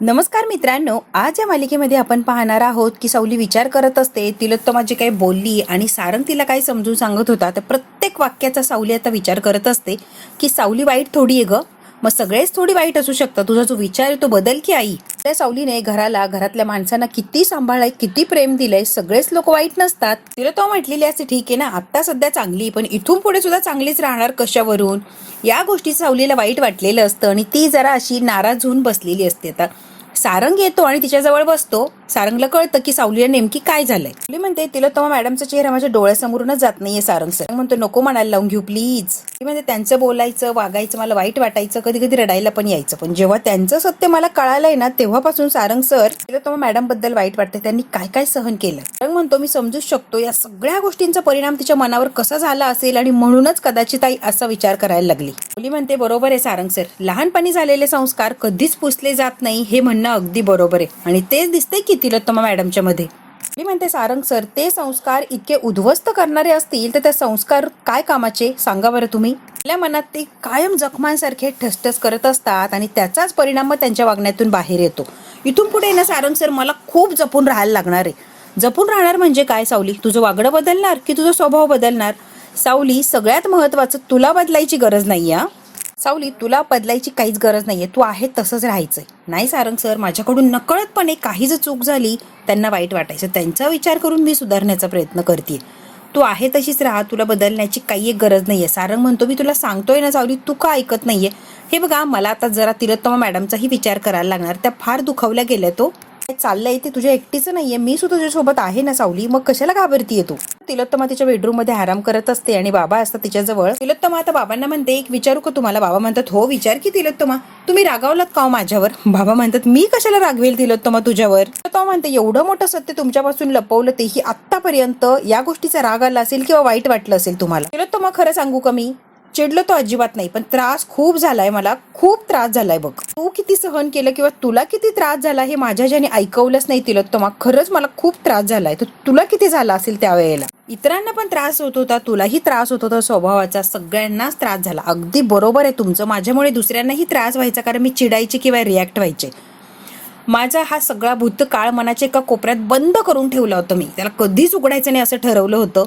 नमस्कार मित्रांनो, आज या मालिकेमध्ये आपण पाहणार आहोत की सावली विचार करत असते तिलोत्तमा जी काही बोलली आणि सारंग तिला काय समजून सांगत होता. तर प्रत्येक वाक्याचा सावली आता विचार करत असते की सावली वाईट थोडी आहे ग, मग सगळेच थोडी वाईट असू शकतात. तुझा जो विचार आहे तो बदल की आई. त्या सावलीने घराला, घरातल्या माणसांना किती सांभाळलंय, किती प्रेम दिलंय. सगळेच लोक वाईट नसतात. तिलोत्तमा म्हटलेली असते ठीक आहे ना, आता सध्या चांगली, पण इथून पुढे सुद्धा चांगलीच राहणार कशावरून. या गोष्टी सावलीला वाईट वाटलेलं असतं आणि ती जरा अशी नाराज होऊन बसलेली असते. आता सारंग येतो आणि तिच्याजवळ बसतो. सारंगला कळतं की सावलीला नेमकी काय झालंय. सावली म्हणते तिलोत्तमा मॅडमचा चेहरा माझ्या डोळ्यासमोरूनच जात नाहीये. सारंग म्हणतो नको म्हणायला लावून घेऊ प्लीज. ती म्हणजे त्यांचं बोलायचं, वागायचं मला वाईट वाटायचं, कधी कधी रडायला पण यायचं, पण जेव्हा त्यांचं सत्य मला कळालंय ना तेव्हापासून सारंग सर तिलोत्तमा मॅडम बद्दल वाईट वाटते. त्यांनी काय काय सहन केलं. सारंग म्हणतो मी समजूच शकतो या सगळ्या गोष्टींचा परिणाम तिच्या मनावर कसा झाला असेल आणि म्हणूनच कदाचित आई असा विचार करायला लागली. सावली म्हणते बरोबर आहे सारंग सर, लहानपणी झालेले संस्कार कधीच पुसले जात नाही हे म्हणणं अगदी बरोबर आहे आणि तेच दिसते की तिलोत्तमा मॅडमच्या मध्ये. सावली म्हणते सारंग सर, ते संस्कार इतके उद्ध्वस्त करणारे असतील तर ते संस्कार काय कामाचे सांगा बरं तुम्ही. आपल्या मनात ते कायम जखमांसारखे ठसठस करत असतात आणि त्याचाच परिणाम मग त्यांच्या वागण्यातून बाहेर येतो. इथून पुढे ना सारंग सर मला खूप जपून राहायला लागणार आहे. जपून राहणार म्हणजे काय सावली, तुझं वागणं बदलणार की तुझा स्वभाव बदलणार. सावली सगळ्यात महत्वाचं, तुला बदलायची गरज नाहीये. सावली तुला बदलायची काहीच गरज नाहीये, तू आहे तसंच राहायचंय. नाही सारंग सर, माझ्याकडून नकळतपणे काही जर चूक झाली त्यांना वाईट वाटायचं, त्यांचा विचार करून मी सुधारण्याचा प्रयत्न करते. तू आहे तशीच राहा, तुला बदलण्याची काही एक गरज नाहीये. सारंग म्हणतो मी तुला सांगतोय ना सावली, तू का ऐकत नाहीये. हे बघा मला आता जरा तिलोत्तमा मॅडमचाही विचार करायला लागणार. त्या फार दुखावल्या गेल्या. तो चाललंय ते तुझ्या एकटीचं नाहीये, मी सुद्धा तुझ्यासोबत आहे ना सावली, मग कशाला घाबरतीये तू. तिलोत्तमा तिच्या बेडरूम मध्ये आराम करत असते आणि बाबा असतात तिच्याजवळ. तिलोत्तमा आता बाबांना म्हणते एक विचारू का तुम्हाला. बाबा म्हणतात हो विचार की तिलोत्तमा, तुम्ही रागावलात का माझ्यावर. बाबा म्हणतात मी कशाला रागवेल तिलोत्तमा तुझ्यावर. तिलोत्तमा म्हणते एवढं मोठं सत्य तुमच्यापासून लपवलं, तेही आतापर्यंत या गोष्टीचा राग आला असेल किंवा वाईट वाटलं असेल तुम्हाला. तिलोत्तमा खरं सांगू का, मी चिडलो तो अजिबात नाही, पण त्रास खूप झालाय, मला खूप त्रास झालाय बघ. तू किती सहन केलं किंवा तुला किती त्रास झाला हे माझ्या ज्याने ऐकवलंच नाही तिलोत्तमा. खरंच मला खूप त्रास झालाय, तर तुला किती झाला असेल त्यावेळेला. इतरांना पण त्रास होत होता, तुलाही त्रास होत होता स्वभावाचा, सगळ्यांनाच त्रास झाला. अगदी बरोबर आहे तुमचं, माझ्यामुळे दुसऱ्यांनाही त्रास व्हायचा, कारण मी चिडायचे किंवा रिॲक्ट व्हायचे. माझा हा सगळा भूतकाळ मनाच्या एका कोपऱ्यात बंद करून ठेवला होता मी, त्याला कधीच उघडायचं नाही असं ठरवलं होतं.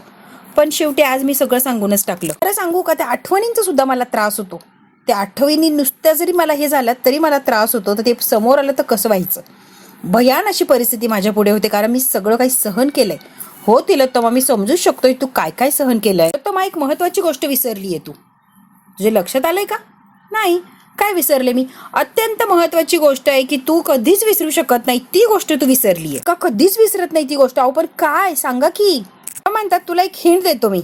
पण शेवटी आज मी सगळं सांगूनच टाकलं. खरं सांगू का, त्या आठवणींचा सुद्धा मला त्रास होतो. त्या आठवणी नुसत्या जरी मला हे झालं तरी मला त्रास होतो, तर ते समोर आलं तर कसं व्हायचं. भयान अशी परिस्थिती माझ्या पुढे होते, कारण मी सगळं काही सहन केलंय. हो तिलोत्तमा, मी समजूच शकतोय तू काय काय सहन केलंय. तिलोत्तमा एक महत्वाची गोष्ट विसरलीये तू. तुझे लक्षात आलंय का. नाही, काय विसरले मी. अत्यंत महत्वाची गोष्ट आहे की तू कधीच विसरू शकत नाही, ती गोष्ट तू विसरलीये का. कधीच विसरत नाही ती गोष्ट. अहो पण काय सांगा की. म्हणतात तुला एक हिंट देतो मी,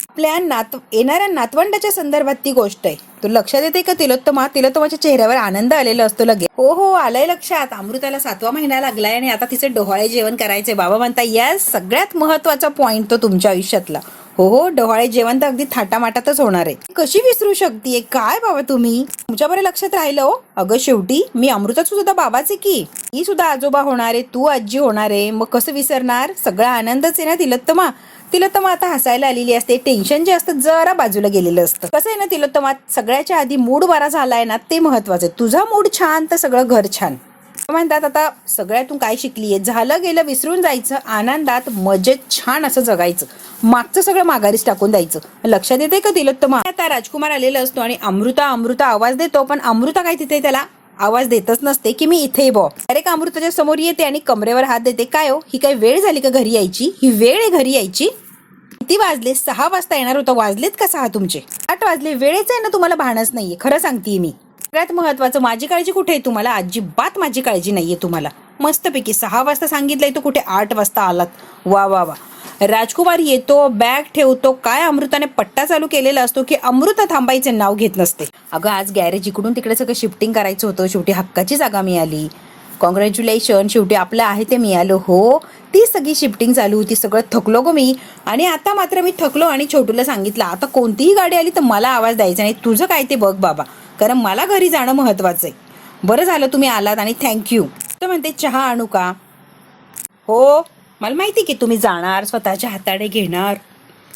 आपल्या येणाऱ्या नातवंडाच्या संदर्भात ती गोष्ट आहे. तू लक्षात येते का तिलोत्तमा. तिलोत्तमाच्या चेहऱ्यावर आनंद आलेला असतो लगेच. हो हो आलाय लक्षात, अमृताला 7वा महिना लागलाय आणि आता तिचे डोहाळे जेवण करायचे. बाबा म्हणता यस, सगळ्यात महत्वाचा पॉइंट तो तुमच्या आयुष्यातला. हो हो, डोहाळे जेवण तर अगदी थाटामाटातच होणार आहे. कशी विसरू शकते काय बाबा तुम्ही. तुमच्या बरं लक्षात राहिलं हो. अगं शेवटी मी अमृताचं सुद्धा बाबाच आहे की, ही सुद्धा आजोबा होणार आहे, तू आजी होणार आहे, मग कसं विसरणार. सगळा आनंदच आहे ना तिलोत्तमा. तिलोत्तमा आता हसायला आलेली असते. टेन्शन जे असतं जरा बाजूला गेलेलं असतं. कसं आहे ना तिलोत्तमा, सगळ्याच्या आधी मूड बरा झालाय ना ते महत्वाचं आहे. तुझा मूड छान तर सगळं घर छान. म्हणतात आता सगळ्यातून काय शिकलीये, झालं गेलं विसरून जायचं, आनंदात मजेत छान असं जगायचं, मागचं सगळं माघारीच टाकून द्यायचं. लक्षात येते का तिलोत्तमा. आता राजकुमार आलेला असतो आणि अमृता अमृता आवाज देतो, पण अमृता काय तिथे त्याला आवाज देतच नसते की मी इथे बॉ. डायरेक्ट अमृताच्या समोर येते आणि कमरेवर हात देते. काय हो, ही काय वेळ झाली का घरी यायची. ही वेळ आहे घरी यायची. किती वाजले, 6 वाजता येणार होतं, वाजलेत का 6 तुमचे. 8 वाजले. वेळेच आहे ना तुम्हाला भानच नाहीये. खरं सांगतेय मी. सगळ्यात महत्वाचं, माझी काळजी कुठे आहे तुम्हाला. अजिबात माझी काळजी नाहीये तुम्हाला. मस्तपैकी 6 वाजता सांगितलंय तो कुठे 8 वाजता आलात. वा वा वा. राजकुमार येतो, बॅग ठेवतो. काय अमृताने पट्टा चालू केलेला असतो की अमृता थांबायचे नाव घेत नसते. अगं आज गॅरेज इकडून तिकडे सगळं शिफ्टिंग करायचं होतं, शेवटी हक्काची जागा मिळाली. कॉंग्रॅच्युलेशन, शेवटी आपलं आहे ते मिळालं. हो, ती सगळी शिफ्टिंग चालू होती, सगळं थकलो गो मी. आणि आता मात्र मी थकलो आणि छोटूला सांगितलं आता कोणतीही गाडी आली तर मला आवाज द्यायचा नाही. तुझं काय ते बघ बाबा, कारण मला घरी जाणं महत्वाचं आहे. बरं झालं तुम्ही आलात आणि थँक्यू. तर म्हणते चहा आणू का. हो मला माहिती की तुम्ही जाणार, स्वतःच्या हाताने घेणार.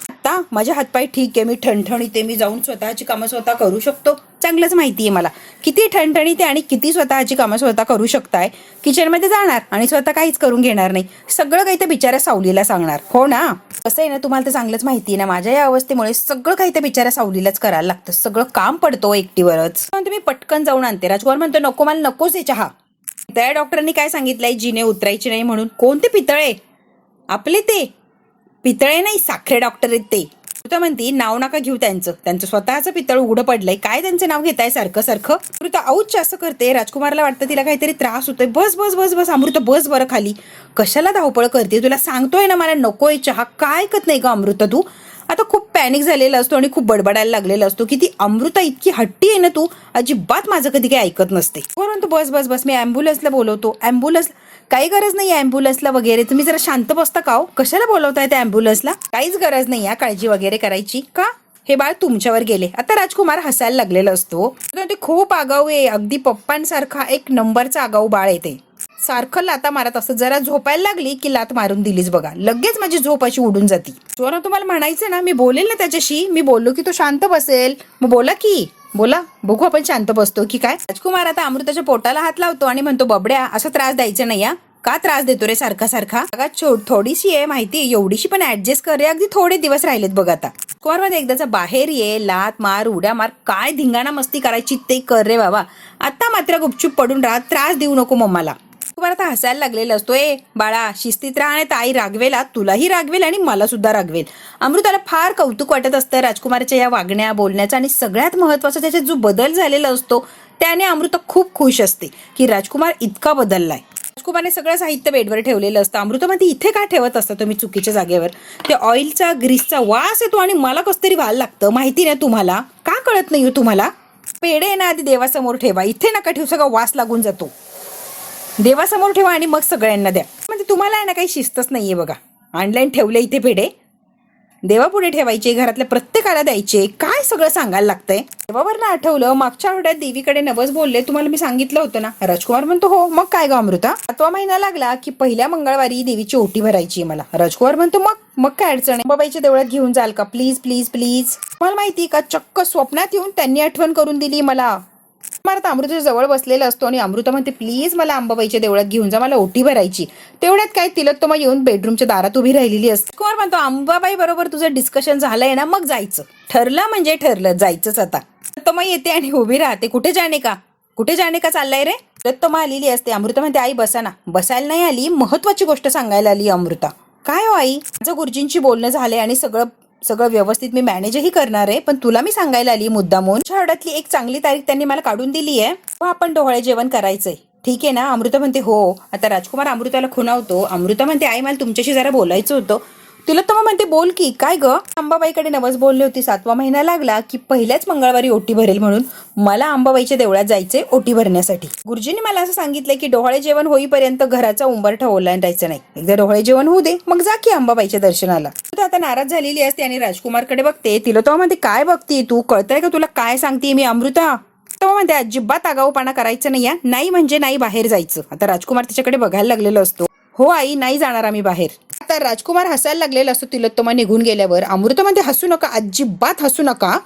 आता माझे हातपाय ठीक आहे, मी ठणठणीते, मी जाऊन स्वतःची कामं स्वतः करू शकतो. चांगलंच माहिती आहे मला किती ठणठणीत आहे आणि किती स्वतःची कामं स्वतः करू शकताय. किचनमध्ये जाणार आणि स्वतः काहीच करून घेणार नाही, सगळं काही त्या बिचाऱ्या सावलीला सांगणार. हो ना, कसं आहे ना, तुम्हाला तर चांगलंच माहिती आहे ना, माझ्या या अवस्थेमुळे सगळं काही त्या बिचाऱ्या सावलीलाच करायला लागतं, सगळं काम पडतो एकटीवरच. मी पटकन जाऊन आणते. राजकुमार म्हणतो नको, मला नकोच आहे चहा. त्या डॉक्टरांनी काय सांगितलंय, जिने उतरायची नाही म्हणून. कोणते पितळे आपले? ते पितळे नाही, साखरे डॉक्टर आहेत ते. अमृता म्हणती नाव नका घेऊ त्यांचं स्वतःचं पितळ उघडं पडलंय, काय त्यांचं नाव घेताय सारखं सारखं. अमृता औच असं करते. राजकुमारला वाटतं तिला काहीतरी त्रास होतोय. बस बस बस बस अमृता, बस बरं खाली, कशाला धावपळ करते? तुला सांगतोय ना मला नकोय चहा, काय ऐकत नाही का अमृता तू? आता खूप पॅनिक झालेला असतो आणि खूप बडबडायला लागलेला असतो की ती अमृता इतकी हट्टी आहे ना, तू अजिबात माझं कधी काही ऐकत नसते. परंतु बस बस बस, मी ॲम्ब्युलन्सला बोलवतो. ॲम्ब्युलन्स काही गरज नाही ॲम्ब्युलन्सला वगैरे, तुम्ही जरा शांत बसता का हो? कशाला बोलवताय त्या ॲम्ब्युलन्सला? काहीच गरज नाही आहे काळजी वगैरे करायची. का हे बाळ तुमच्यावर गेले. आता राजकुमार हसायला लागलेला असतो. ते खूप आगाऊ आहे, अगदी पप्पांसारखा एक नंबरचा आगाऊ बाळ आहे ते. सारखं लाता मारत असं, जरा झोपायला लागली की लात मारून दिलीच बघा, लगेच माझी झोप अशी उडून जाती. स्वरा तुम्हाला म्हणायचं ना, मी बोलेल ना त्याच्याशी, मी बोललो की तो शांत बसेल. मग बोला की, बोला, बघू आपण शांत बसतो की काय. राजकुमार आता अमृताच्या पोटाला हात लावतो आणि म्हणतो बबड्या असं त्रास द्यायचा नाही. का त्रास देतो रे सारखा सारखा? थोडीशी आहे माहिती, एवढीशी पण ऍडजस्ट कर रे, अगदी थोडे दिवस राहिलेत बघ आता. मध्ये एकदाचा बाहेर ये, लात मार, उड्या मार, काय धिंगाणा मस्ती करायची ते कर रे बाबा. आता मात्र गुपचूप पडून राहा, त्रास देऊ नको मम्माला. आता हसायला लागलेला असतो. बाळा शिस्तीत राहा, ताई रागवेल, तुलाही रागवेल आणि मला सुद्धा रागवेल. अमृताला फार कौतुक वाटत असतं राजकुमारच्या या वागण्या बोलण्याचा, आणि सगळ्यात महत्वाचा त्याच्यात जो बदल झालेला असतो त्याने अमृता खूप खुश असते की राजकुमार इतका बदललाय. राजकुमारने सगळं साहित्य बेडवर ठेवलेलं असतं. अमृतामध्ये इथे काय ठेवत असता तुम्ही चुकीच्या जागेवर? ते ऑइलचा ग्रीसचा वास येतो आणि मला कसं तरी व्हायला लागतं, माहिती नाही तुम्हाला? का कळत नाही तुम्हाला? पेढे ना आधी देवासमोर ठेवा, इथे नका ठेवू, सगळं वास लागून जातो. देवासमोर ठेवा आणि मग सगळ्यांना द्या. म्हणजे तुम्हाला आहे ना काही शिस्तच नाहीये बघा. ऑनलाईन ठेवले इथे पेढे, देवापुढे ठेवायचे, घरातल्या प्रत्येकाला द्यायचे, काय सगळं सांगायला लागतंय. देवावरनं आठवलं, मागच्या आठवड्यात देवीकडे नवस बोलले, तुम्हाला मी सांगितलं होतं ना. राजकुमार म्हणतो हो, मग काय ग अमृता? 7वा महिना लागला की पहिल्या मंगळवारी देवीची ओटी भरायची मला. राजकुमार म्हणतो मग काय अडचण आहे? अंबाबाईच्या देवळात घेऊन जाल का? Please please please. मला माहिती का, चक्क स्वप्नात येऊन त्यांनी आठवण करून दिली मला. आता अमृताच्या जवळ बसलेला असतो आणि अमृता म्हणते प्लीज मला अंबाबाईच्या देवळात घेऊन जा, मला ओटी भरायची. तेवढ्यात काय तिलोत्तमा येऊन बेडरूमच्या दारात उभी राहिलेली असते. कुमार म्हणतो अंबाबाई बरोबर तुझं डिस्कशन झालंय ना, मग जायचं. ठरलं म्हणजे ठरलं, जायचंच आता. तिलोत्तमा येते आणि उभी राहते. कुठे जाणे का चाललाय रे? तिलोत्तमा आलेली असते. अमृता म्हणते आई बसा ना. बसायला नाही आली, महत्वाची गोष्ट सांगायला आली अमृता. काय हो आई? माझं गुरुजींची बोलणं झालंय आणि सगळं व्यवस्थित मी मॅनेजही करणार आहे, पण तुला मी सांगायला आली मुद्दामून. आठवड्यातली एक चांगली तारीख त्यांनी मला काढून दिली आहे, आपण डोहाळे जेवण करायचंय, ठीक आहे ना? अमृता म्हणते हो. आता राजकुमार अमृताला खुणावतो. अमृता म्हणते आई मला तुमच्याशी जरा बोलायचं होतं. तिलोत्तमा म्हणते बोल की. काय ग? अंबाबाईकडे नवस बोलली होती, 7वा महिना लागला की पहिल्याच मंगळवारी ओटी भरेल म्हणून. मला अंबाबाईच्या देवळात जायचंय ओटी भरण्यासाठी. गुरुजींनी मला असं सांगितलंय की डोहाळे जेवण होईपर्यंत घराचा उंबरठा ओलांडायचं नाही. एकदा डोहाळे जेवण होऊ दे, मग जा की अंबाबाईच्या दर्शनाला. आता नाराज झालेली असते आणि राजकुमारकडे बघते. तिलोत्तमा म्हणते काय बघती तू? कळतंय का तुला काय सांगते मी अमृता? तेव्हा म्हणते अजिबात आगाऊपणा करायचं नाही. नाही म्हणजे नाही, बाहेर जायचं. आता राजकुमार तिच्याकडे बघायला लागलेला असतो. हो आई, नाही जाणार आम्ही बाहेर. आता राजकुमार हसायला लागलेला असतो तिलोत्तमा निघून गेल्यावर. अमृता म्हणते हसू नका, अजिबात हसू नका.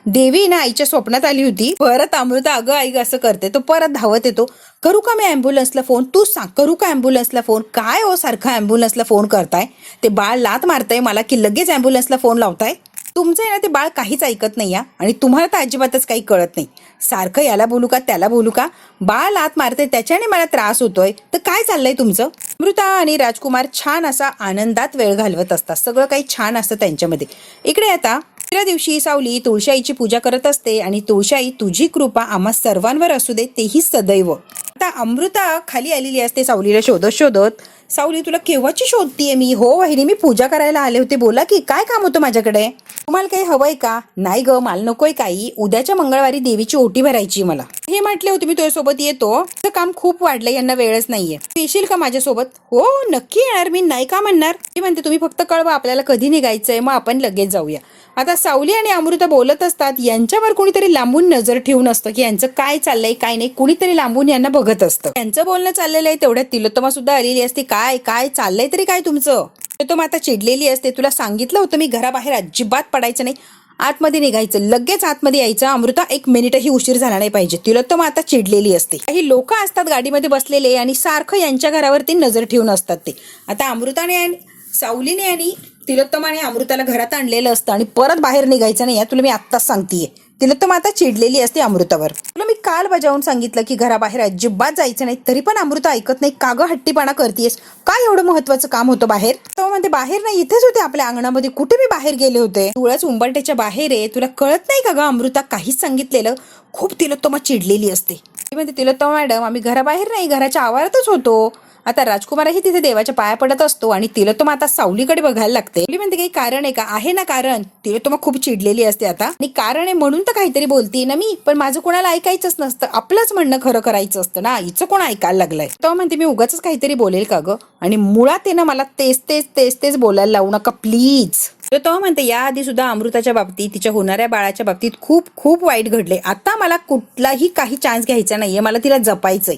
देवी ना आईच्या स्वप्नात आली होती. परत अमृता अगं आई असं करते. तो परत धावत येतो. करू का मी ॲम्ब्युलन्सला फोन? तू सांग, करू का ॲम्ब्युलन्सला फोन? काय हो सारखं ॲम्ब्युलन्सला फोन करताय? ते बाळ लात मारताय मला की लगेच ॲम्ब्युलन्सला फोन लावताय? तुमचं आहे ना ते बाळ काहीच ऐकत नाही आणि तुम्हाला तर अजिबातच काही कळत नाही. सारखं याला बोलू का त्याला बोलू का? बाळ लात मारते त्याच्याने मला त्रास होतोय, तर काय चाललंय तुमचं? अमृता आणि राजकुमार छान असा आनंदात वेळ घालवत असतात. सगळं काही छान असतं त्यांच्यामध्ये. इकडे आता दुसऱ्या दिवशी सावली तुळशीआईची पूजा करत असते आणि तुळशीआई तुझी कृपा आम्हा सर्वांवर असू दे, तेही सदैव. आता अमृता खाली आलेली असते सावलीला शोधत शोधत. सावली तुला केव्हाची शोधतीये मी? हो वहिनी, मी पूजा करायला आले होते. बोला की, काय काम होतं माझ्याकडे? तुम्हाला काही हवंय का? नाही ग, मला नकोय काही. उद्याच्या मंगळवारी देवीची ओटी भरायची मला. हे म्हटले होते मी तुझ्यासोबत येतो. काम खूप वाढलंय, यांना वेळच नाहीये. येशील का माझ्यासोबत? हो नक्की येणार मी, नाही का म्हणणार. मी म्हणते तुम्ही फक्त कळवा आपल्याला कधी निघायचंय, मग आपण लगेच जाऊया. आता सावली आणि अमृता बोलत असतात. यांच्यावर कोणीतरी लांबून नजर ठेवून असतं की यांचं काय चाललंय काय नाही. कुणीतरी लांबून यांना बघत असतं. त्यांचं बोलणं चाललेलं आहे तेवढ्यात तिलोत्तमा सुद्धा आलेली असते. काय काय चाललंय तरी काय तुमचं? तो आता चिडलेली असते. तुला सांगितलं होतं मी घराबाहेर अजिबात पडायचं नाही. आतमध्ये निघायचं, लगेच आतमध्ये यायचं. अमृता 1 मिनिटही उशीर झाला नाही पाहिजे. तिलोत्तमा आता चिडलेली असते. काही लोक असतात गाडीमध्ये बसलेले आणि सारखं यांच्या घरावरती नजर ठेवून असतात ते. आता अमृताने आणि सावलीने आणि तिलोत्तमाने अमृताला घरात आणलेलं असतं आणि परत बाहेर निघायचं नाही. तुला मी आत्ताच सांगतेय. तिलोत्तमा आता चिडलेली असते अमृतावर. तुला मी काल बजावून सांगितलं की घराबाहेर अजिबात जायचं नाही, तरी पण अमृता ऐकत नाही. का गं हट्टीपणा करतेस? काय एवढं महत्वाचं काम होतं बाहेर? तो म्हणते बाहेर नाही, इथेच होते आपल्या अंगणामध्ये. कुठे मी बाहेर गेले होते? तुळस उंबरट्याच्या बाहेर आहे. तुला कळत नाही का गं अमृता? काहीच सांगितलेलं. खूप तिलोत्तमा चिडलेली असते. ती म्हणते तिलोत्तमा मॅडम, आम्ही घराबाहेर नाही, घराच्या आवारातच होतो. आता राजकुमारही तिथे देवाच्या पाया पडत असतो आणि तिलोत्तमा आता सावलीकडे बघायला लागते. सावली म्हणते काही कारण आहे का? आहे ना कारण. तिलोत्तमा खूप चिडलेली असते आता. आणि कारण आहे म्हणून तर काहीतरी बोलतीये ना मी, पण माझं कोणाला ऐकायचंच नसतं. आपलंच म्हणणं खरं करायचं असतं ना. हिचं कोण ऐकायला लागलंय? तेव्हा म्हणते मी उगाच काहीतरी बोलेल का गं? आणि मुळात आहे ना, मला तेच बोलायला लावू नका प्लीज. तेव्हा म्हणते याआधी सुद्धा अमृताच्या बाबतीत, तिच्या होणाऱ्या बाळाच्या बाबतीत खूप वाईट घडले. आता मला कुठलाही काही चान्स घ्यायचा नाहीये. मला तिला जपायचंय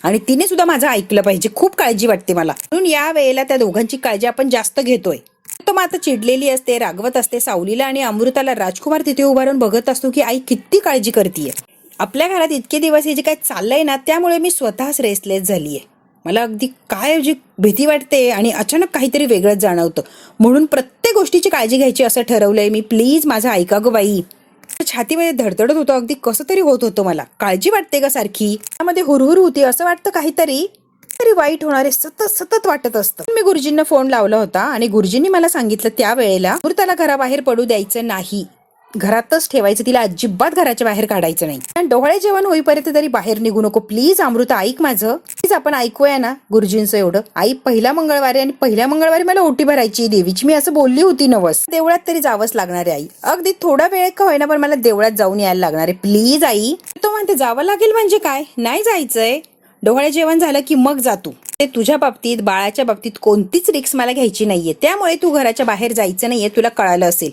आणि तिने सुद्धा माझं ऐकलं पाहिजे. खूप काळजी वाटते मला, म्हणून या वेळेला त्या दोघांची काळजी आपण जास्त घेतोय. तो मग आता चिडलेली असते, रागवत असते सावलीला आणि अमृताला. राजकुमार तिथे उभारून बघत असतो की आई किती काळजी करतीये. आपल्या घरात इतके दिवस हे जे काय चाललंय ना, त्यामुळे मी स्वतःच रेस्टलेस झालीये. मला अगदी काय जी भीती वाटते आणि अचानक काहीतरी वेगळंच जाणवतं. म्हणून प्रत्येक गोष्टीची काळजी घ्यायची असं ठरवलंय मी. प्लीज माझं ऐका गं बाई. छातीमध्ये धडधडत होतं, अगदी कसं तरी होत होतं. मला काळजी वाटते का सारखी? त्यामध्ये हुरहुर होती. असं वाटतं काहीतरी वाईट होणारे सतत वाटत असतं. मी गुरुजींना फोन लावला होता आणि गुरुजींनी मला सांगितलं त्यावेळेला अमृताला घराबाहेर पडू द्यायचं नाही, घरातच ठेवायचं. तिला अजिबात घराच्या बाहेर काढायचं नाही. आणि डोहाळे जेवण होईपर्यंत तरी बाहेर निघू नको. प्लीज अमृता ऐक माझं. प्लीज आपण ऐकूया ना गुरुजींचं एवढं. आई पहिला मंगळवारी आणि पहिल्या मंगळवारी मला ओटी भरायची देवीची. मी असं बोलली होती नवस. देवळात तरी जावंच लागणार आहे आई. अगदी थोडा वेळ का होईना पण मला देवळात जाऊन यायला लागणार आहे. Please I. तो म्हणते जावं लागेल म्हणजे काय? नाही जायचंय. डोहाळे जेवण झालं की मग जातो. ते तुझ्या बाबतीत, बाळाच्या बाबतीत कोणतीच रिक्स मला घ्यायची नाहीये. त्यामुळे तू घराच्या बाहेर जायचं नाहीये. तुला कळालं असेल.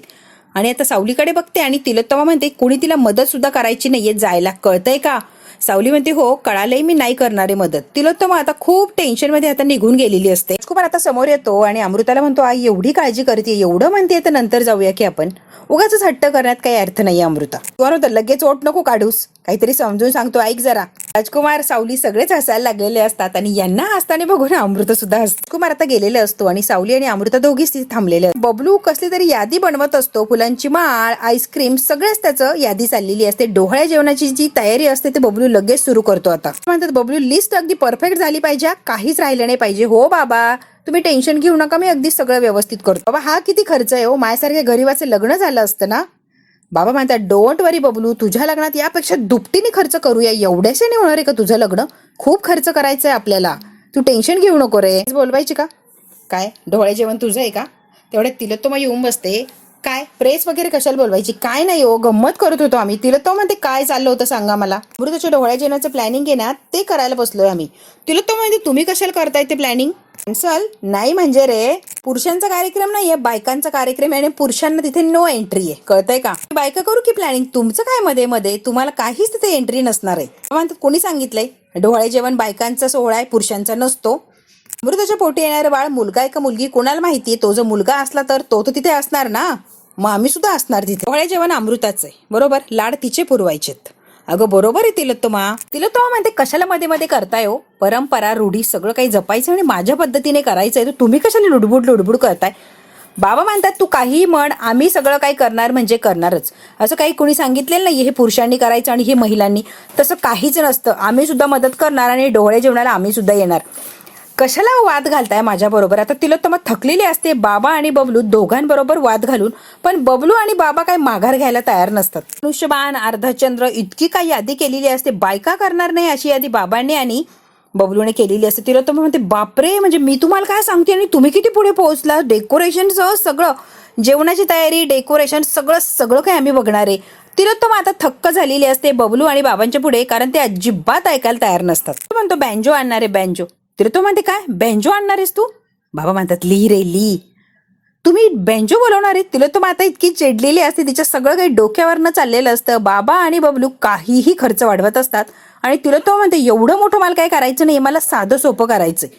आणि आता सावलीकडे बघते आणि तिलोत्तमा म्हणते कोणी तिला मदत सुद्धा करायची नाहीये जायला. कळतंय का? सावली म्हणते हो कळालंय, मी नाही करणारे मदत. तिलोत्तमा आता खूप टेन्शन मध्ये आता निघून गेलेली असते. राजकुमार आता समोर येतो आणि अमृताला म्हणतो आई एवढी काळजी करते, एवढं म्हणते तर नंतर जाऊया की आपण. उगाच हट्ट करण्यात काही अर्थ नाही अमृता. बरोबर, लगेच ओट नको काढूस. काहीतरी समजून सांगतो, ऐक जरा. राजकुमार सावली सगळेच हसायला लागलेले असतात आणि यांना हसताना बघून अमृता सुद्धा हसतो. राजकुमार आता गेलेला असतो आणि सावली आणि अमृता दोघीच तिथे थांबलेले. बबलू कसली तरी यादी बनवत असतो. फुलांची माळ, आईस्क्रीम, सगळेच त्याचं यादी चाललेली असते. डोहाळे जेवणाची जी तयारी असते ते बबलू लगेच सुरू करतो. आता म्हणतात बबलू लिस्ट अगदी परफेक्ट झाली पाहिजे, काहीच राहिलं नाही पाहिजे. हो बाबा तुम्ही टेन्शन घेऊ नका, मी अगदी सगळं व्यवस्थित करतो. बाबा हा किती खर्च आहे हो, माझ्यासारख्या गरीबाचं लग्न झालं असतं ना. बाबा म्हणतात डोंट वरी बबलू, तुझ्या लग्नात यापेक्षा दुपटीने खर्च करूया. एवढ्याशा नाही होणार आहे का तुझं लग्न? खूप खर्च करायचंय आपल्याला, तू टेन्शन घेऊ नको रे. बोलवायची का काय? डोहाळे जेवण तुझं आहे का? तेवढ्यात तिलोत्तमा येऊन बसते. काय प्रेस वगैरे कशाला बोलवायची? काय नाही हो, गंमत करत होतो आम्ही. तिलोत्तमा म्हणते काय चाललं होतं सांगा मला. अमृताच्या डोहाळे जेवणाचं प्लॅनिंग आहे ना, ते करायला बसलोय आम्ही. तिलोत्तमा म्हणते तुम्ही कशाला करताय ते प्लॅनिंग? कॅन्सल नाही म्हणजे रे, पुरुषांचा कार्यक्रम नाहीये, बायकांचा कार्यक्रम आहे आणि पुरुषांना तिथे नो एंट्री आहे. कळतंय का? बायका करू की प्लॅनिंग? तुमचं काय मध्ये मध्ये? तुम्हाला काहीच तिथे एंट्री नसणार आहे. म्हणतात कोणी सांगितलंय डोहाळे जेवण बायकांचा सोहळा आहे, पुरुषांचा नसतो. अमृताच्या पोटी येणारे बाळ मुलगा आहे का मुलगी कोणाला माहितीये. तो जर मुलगा असला तर तो तिथे असणार ना, मग आम्ही सुद्धा असणार तिथे. डोहाळे जेवण अमृताचं आहे बरोबर, लाड तिचे पुरवायचेत. अगं बरोबर आहे तिलोत्तमा. तिलोत्तमा म्हणते कशाला मध्ये मध्ये करताय हो? परंपरा रूढी सगळं काही जपायचं आणि माझ्या पद्धतीने करायचंय, तर तुम्ही कशाला लुडबुड करताय? बाबा म्हणतात तू काही म्हण, आम्ही सगळं काही करणार म्हणजे करणारच. असं काही कोणी सांगितलेलं नाही हे पुरुषांनी करायचं आणि हे महिलांनी. तसं काहीच नसतं. आम्ही सुद्धा मदत करणार आणि डोहाळे जेवणाला आम्ही सुद्धा येणार. कशाला वाद घालताय माझ्या बरोबर? आता तिलोत्तमा थकलेली असते. बाबा आणि बबलू दोघांबरोबर वाद घालून, पण बबलू आणि बाबा काही माघार घ्यायला तयार नसतात. धनुष्यबाण, अर्धचंद्र इतकी काही यादी केलेली असते. बायका करणार नाही अशी यादी बाबांनी आणि बबलूने केलेली असते. तिलोत्तमा म्हणते बापरे, म्हणजे मी तुम्हाला काय सांगते आणि तुम्ही किती पुढे पोहोचला. डेकोरेशन सगळं, जेवणाची तयारी, डेकोरेशन सगळं काही आम्ही बघणार आहे. तिलोत्तमा आता थक्क झालेली असते बबलू आणि बाबांच्या पुढे, कारण ते अजिबात ऐकायला तयार नसतात. म्हणतो बँजो आणणार आहे बँजो. तिलोत्तमा म्हणते काय बँजो आणणार आहेस तू? बाबा म्हणतात ली रे ली, तुम्ही बँजो बोलवणार आहे? तिलोत्तमा आता इतकी चिडलेली असते, तिच्या सगळं काही डोक्यावरनं चाललेलं असतं. बाबा आणि बबलू काहीही खर्च वाढवत असतात आणि तिलोत्तमा म्हणते एवढं मोठं मला काय करायचं नाही, मला साधं सोपं करायचंय.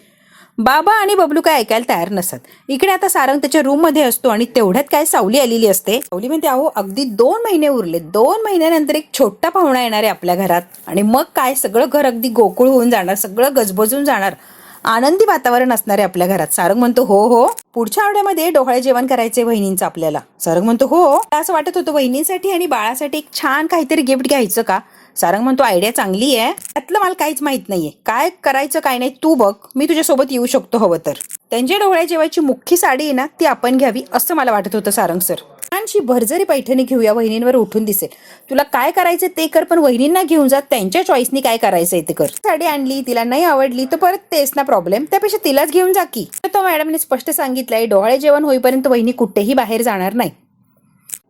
बाबा आणि बबलू काय ऐकायला तयार नसतात. इकडे आता सारंग त्याच्या रूम मध्ये असतो आणि तेवढ्यात काय सावली आलेली असते. सावली म्हणते अहो अगदी 2 महिने उरले, 2 महिन्यानंतर एक छोटा पाहुणा येणार आहे आपल्या घरात आणि मग काय सगळं घर अगदी गोकुळ होऊन जाणार, सगळं गजबजून जाणार, आनंदी वातावरण असणार आहे आपल्या घरात. सारंग म्हणतो हो हो, पुढच्या आठवड्यामध्ये डोहाळे जेवण करायचे वहिनींचं आपल्याला. सारंग म्हणतो हो, असं वाटत होतं वहिनींसाठी आणि बाळासाठी एक छान काहीतरी गिफ्ट घ्यायचं का. सारंग म्हणतो आयडिया चांगली आहे, त्यातलं मला काहीच माहित नाहीये, काय करायचं काय नाही तू बघ, मी तुझ्यासोबत येऊ शकतो हवं तर. त्यांच्या डोहाळे जेवायची मुख्य साडी आहे ना ती आपण घ्यावी असं मला वाटत होतं सारंग सर. छानशी भरजरी पैठणी घेऊया, वहिनींवर उठून दिसेल. तुला काय करायचं ते कर, पण वहिनींना घेऊन जा, त्यांच्या चॉईसनी काय करायचंय ते कर. साडी आणली, तिला नाही आवडली तर परत तेच ना प्रॉब्लेम, त्यापेक्षा तिलाच घेऊन जा की. तो मॅडमने स्पष्ट सांगितलंय डोहाळे जेवण होईपर्यंत वहिनी कुठेही बाहेर जाणार नाही,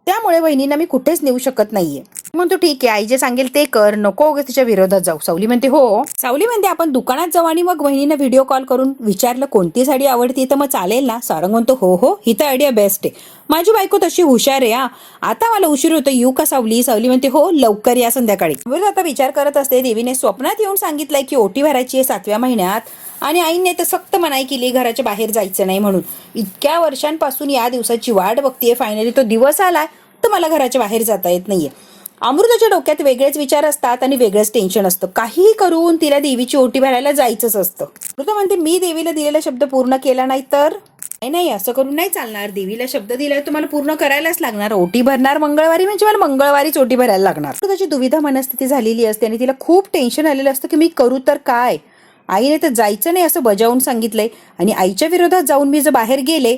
त्यामुळे वहिनींना मी कुठेच नेऊ शकत नाहीये. म्हणतो ठीक आहे, आई जे सांगेल ते कर, नको तिच्या विरोधात जाऊ. सावली म्हणते हो. सावली म्हणते आपण दुकानात जाऊ आणि मग वहिनींना व्हिडिओ कॉल करून विचारलं कोणती साडी आवडती तर मग चालेल ना. सारंग म्हणतो हो हो, ही तर आयडिया बेस्ट आहे, माझी बायको तशी हुशार आहे. आता मला उशीर होतो, येऊ का सावली. सावली म्हणते हो लवकर या संध्याकाळी. आता विचार करत असते देवीने स्वप्नात येऊन सांगितलंय की ओटी भरायची आहे 7व्या महिन्यात आणि आईने तर सक्त मनाई केली घराच्या बाहेर जायचं नाही म्हणून. इतक्या वर्षांपासून या दिवसाची वाट बघतीये, फायनली तो दिवस आलाय तर मला घराच्या बाहेर जाता येत नाहीये. अमृताच्या डोक्यात वेगळेच विचार असतात आणि वेगळंच टेन्शन असतं. काहीही करून तिला देवीची ओटी भरायला जायचंच असतं. अमृता म्हणते मी देवीला दिलेला शब्द पूर्ण केला नाही तर नाही, असं करून नाही चालणार. देवीला शब्द दिलाय तुम्हाला पूर्ण करायलाच लागणार. ओटी भरणार मंगळवारी म्हणजे मला मंगळवारीच ओटी भरायला लागणार. त्याची दुविधा मनस्थिती झालेली असते आणि तिला खूप टेन्शन आलेलं असतं की मी करू तर काय. आईने तर जायचं नाही असं बजावून सांगितलंय आणि आईच्या विरोधात जाऊन मी जर बाहेर गेले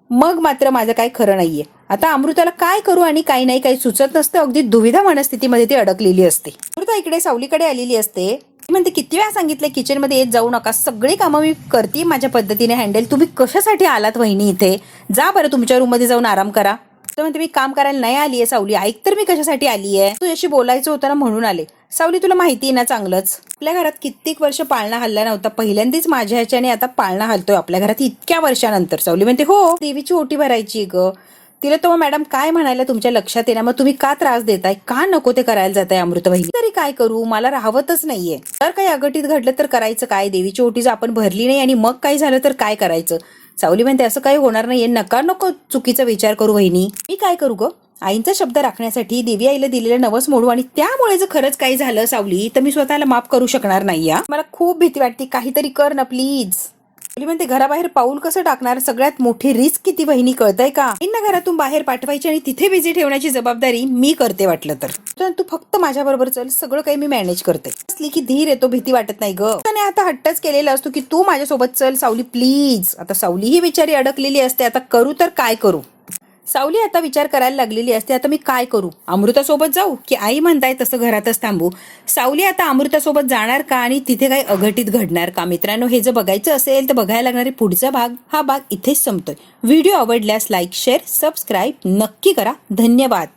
मग मात्र माझं काय खरं नाहीये. आता अमृताला काय करू आणि काही नाही, काही सुचत नसतं. अगदी दुविधा मनस्थितीमध्ये ती अडकलेली असते. अमृता इकडे सावलीकडे आलेली असते. म्हणते किती वेळा सांगितलंय किचन मध्ये येत जाऊ नका, सगळी कामं मी करते माझ्या पद्धतीने हँडल, तुम्ही कशासाठी आलात वहिनी इथे, जा बरं तुमच्या रूम मध्ये जाऊन आराम करा. म्हणते मी काम करायला नाही आली आहे सावली, ऐक तर मी कशासाठी आली आहे, तुझ्याशी बोलायचं होतं ना म्हणून आले. सावली तुला माहिती आहे ना चांगलंच, आपल्या घरात कित्येक वर्ष पाळणा हल्ला नव्हता, पहिल्यांदाच माझ्या ह्याच्याने आता पाळणा हलतोय आपल्या घरात इतक्या वर्षानंतर. सावली म्हणते हो देवीची ओटी भरायची ग. तिला तो मॅडम काय म्हणायला तुमच्या लक्षात येणार, मग तुम्ही का त्रास देताय, का नको ते करायला जाताय अमृता वहिनी. तरी काय करू, मला राहवतच नाहीये. तर काही अघटित घडलं तर करायचं काय, देवीची ओटी जर आपण भरली नाही आणि मग काय झालं तर काय करायचं. सावली म्हणते असं काही होणार नाहीये, नका नको चुकीचा विचार करू वहिनी. मी काय करू ग, आईंचा शब्द राखण्यासाठी देवी आईला दिलेलं नवस मोडू आणि त्यामुळे जर खरंच काही झालं सावली तर मी स्वतःला माफ करू शकणार नाही. मला खूप भीती वाटते, काहीतरी कर ना प्लीज. सावली म्हणते घराबाहेर पाऊल कसं टाकणार, सगळ्यात मोठी रिस्क किती वहिनी कळतंय का. आईंना घरातून बाहेर पाठवायची आणि तिथे बिझी ठेवण्याची जबाबदारी मी करते वाटलं तर तू फक्त माझ्या बरोबर चल, सगळं काही मी मॅनेज करते. असली की धीर येतो, भीती वाटत नाही ग. त्याने आता हट्टच केलेला असतो की तू माझ्यासोबत चल सावली प्लीज. आता सावली ही बिचारी अडकलेली असते, आता करू तर काय करू. सावली आता विचार करायला लागलेली असते, आता मी काय करू, अमृतासोबत जाऊ की आई म्हणताय तसं घरातच थांबू. सावली आता अमृतासोबत जाणार का आणि तिथे काही अघटित घडणार का. मित्रांनो हे जर बघायचं असेल तर बघायला लागणारे पुढचा भाग हा भाग इथेच संपतोय. व्हिडिओ आवडल्यास लाईक शेअर सबस्क्राईब नक्की करा. धन्यवाद.